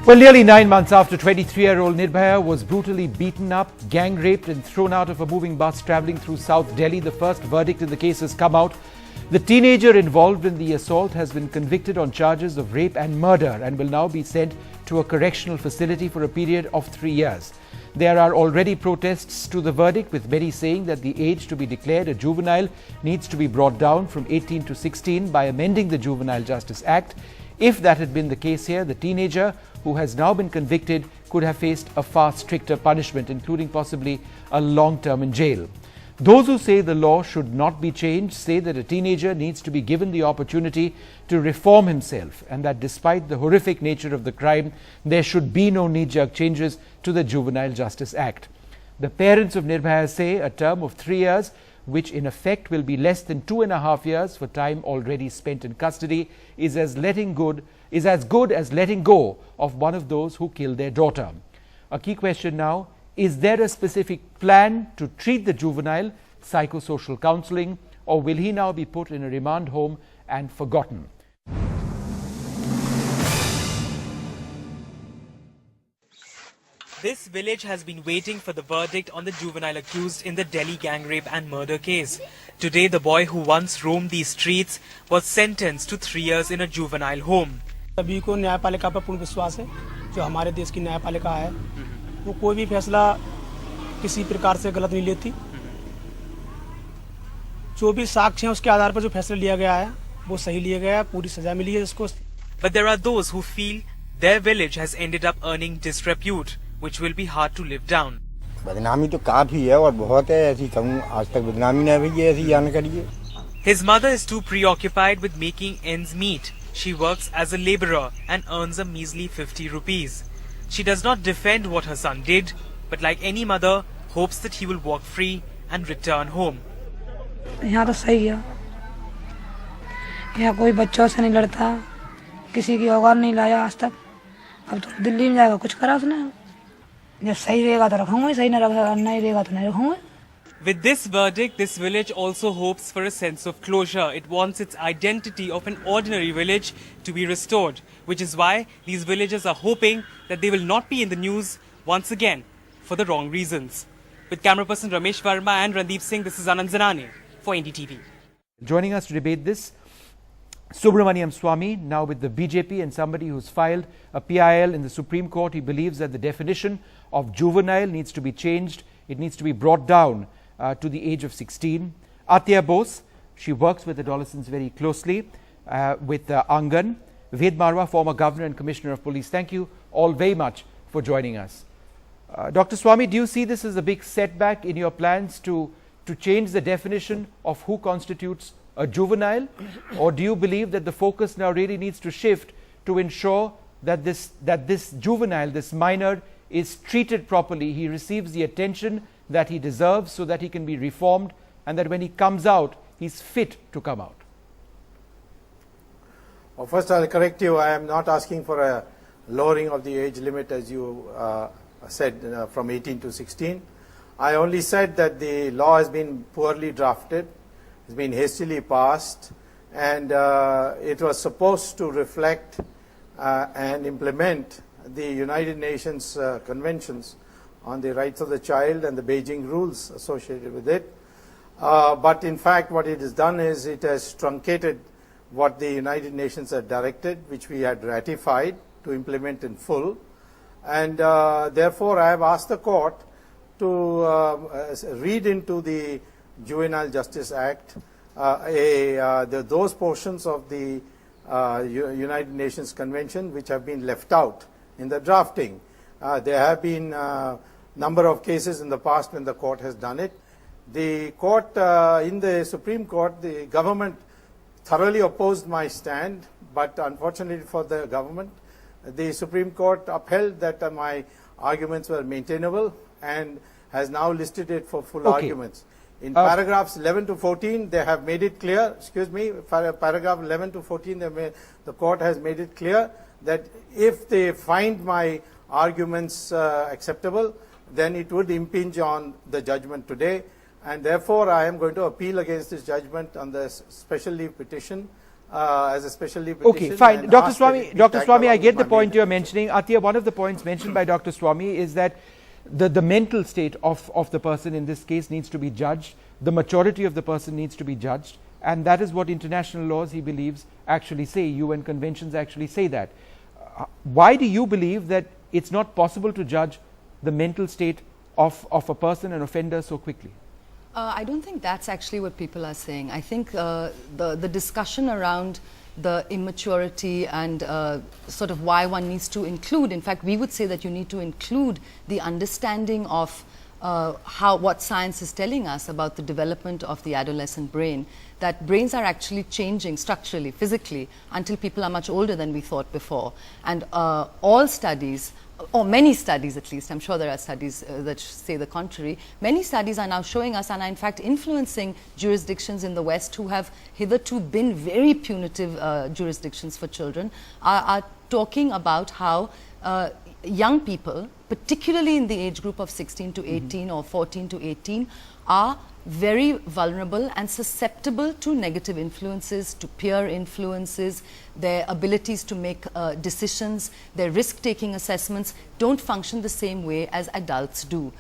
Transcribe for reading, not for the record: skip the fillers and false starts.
Well, nearly 9 months after 23-year-old Nirbhaya was brutally beaten up, gang raped and thrown out of a moving bus travelling through South Delhi, the first verdict in the case has come out. The teenager involved in the assault has been convicted on charges of rape and murder and will now be sent to a correctional facility for a period of 3 years. There are already protests to the verdict, with many saying that the age to be declared a juvenile needs to be brought down from 18 to 16 by amending the Juvenile Justice Act. If that had been the case here, the teenager who has now been convicted could have faced a far stricter punishment, including possibly a long term in jail. Those who say the law should not be changed say that a teenager needs to be given the opportunity to reform himself, and that despite the horrific nature of the crime, there should be no knee-jerk changes to the Juvenile Justice Act. The parents of Nirbhaya say a term of 3 years, which in effect will be less than 2.5 years for time already spent in custody, is as good as letting go of one of those who killed their daughter. A key question now: is there a specific plan to treat the juvenile, psychosocial counselling, or will he now be put in a remand home and forgotten? This village has been waiting for the verdict on the juvenile accused in the Delhi gang rape and murder case. Today, the boy who once roamed these streets was sentenced to 3 years in a juvenile home. सभी को न्यायपालिका पर पूर्ण विश्वास है। जो हमारे देश की न्यायपालिका है, वो कोई भी फैसला किसी प्रकार से गलत नहीं लेती। जो भी साक्ष्य हैं उसके आधार पर जो फैसला लिया गया है, वो सही लिया गया है, पूरी सजा मिली है इसको। But there are those who feel their village has ended up earning disrepute, which will be hard to live down. बदनामी तो काफी है और बहुत है, ऐसी कहूँ आज तक बदनामी नहीं हुई है, ऐसी जानकारी है। His mother is too preoccupied with making ends meet. She works as a labourer and earns a measly 50 rupees. She does not defend what her son did, but like any mother, hopes that he will walk free and return home. यहाँ तो सही है। यहाँ कोई बच्चों से नहीं लड़ता, किसी की औकात नहीं लाया आज तक। अब तो दिल्ली में जाएगा, कुछ करा उसने। जब सही रहेगा तो रखूंगा, सही नहीं रहेगा तो नहीं रखूंगा। With this verdict, this village also hopes for a sense of closure. It wants its identity of an ordinary village to be restored, which is why these villagers are hoping that they will not be in the news once again for the wrong reasons. With camera person Ramesh Verma and Randeep Singh, this is Anand Zanane for NDTV. Joining us to debate this, Subramaniam Swamy, now with the BJP and somebody who's filed a PIL in the Supreme Court. He believes that the definition of juvenile needs to be changed. It needs to be brought down to the age of 16. Atya Bose, she works with adolescents very closely, with Angan. Ved Marwa, former Governor and Commissioner of Police. Thank you all very much for joining us. Dr. Swamy, do you see this as a big setback in your plans to change the definition of who constitutes a juvenile, or do you believe that the focus now really needs to shift to ensure that this juvenile, this minor, is treated properly, he receives the attention that he deserves so that he can be reformed, and that when he comes out, he's fit to come out? Well, first I'll correct you. I am not asking for a lowering of the age limit, as you said, from 18 to 16. I only said that the law has been poorly drafted, it's been hastily passed, and it was supposed to reflect and implement the United Nations conventions on the rights of the child and the Beijing rules associated with it. But in fact, what it has done is it has truncated what the United Nations had directed, which we had ratified to implement in full. And therefore, I have asked the court to read into the Juvenile Justice Act those portions of the United Nations Convention which have been left out in the drafting. There have been number of cases in the past when the court has done it. The court, in the Supreme Court, the government thoroughly opposed my stand, but unfortunately for the government, the Supreme Court upheld that my arguments were maintainable and has now listed it for full arguments. In paragraphs 11 to 14, they have made it clear, paragraph 11 to 14, the court has made it clear that if they find my arguments acceptable, then it would impinge on the judgment today, and therefore I am going to appeal against this judgment on the special leave petition as a specially petition. Okay, fine. and Dr. ask that Swami, it be Dr. tagged Swami, I along get with the my point you're maiden mentioning. Atiya, one of the points mentioned by Dr. Swami is that the mental state of the person in this case needs to be judged. The maturity of the person needs to be judged. And that is what international laws, he believes, actually say. UN conventions actually say that. Why do you believe that it's not possible to judge the mental state of a person, an offender, so quickly? I don't think that's actually what people are saying. I think the discussion around the immaturity and sort of why one needs to include, in fact, we would say that you need to include the understanding of what science is telling us about the development of the adolescent brain, that brains are actually changing structurally, physically, until people are much older than we thought before. And all studies, or many studies at least, I'm sure there are studies that say the contrary, many studies are now showing us and are in fact influencing jurisdictions in the West who have hitherto been very punitive jurisdictions for children, are talking about how young people, particularly in the age group of 16 to 18 or 14 to 18, are very vulnerable and susceptible to negative influences, to peer influences. Their abilities to make decisions, their risk-taking assessments don't function the same way as adults do.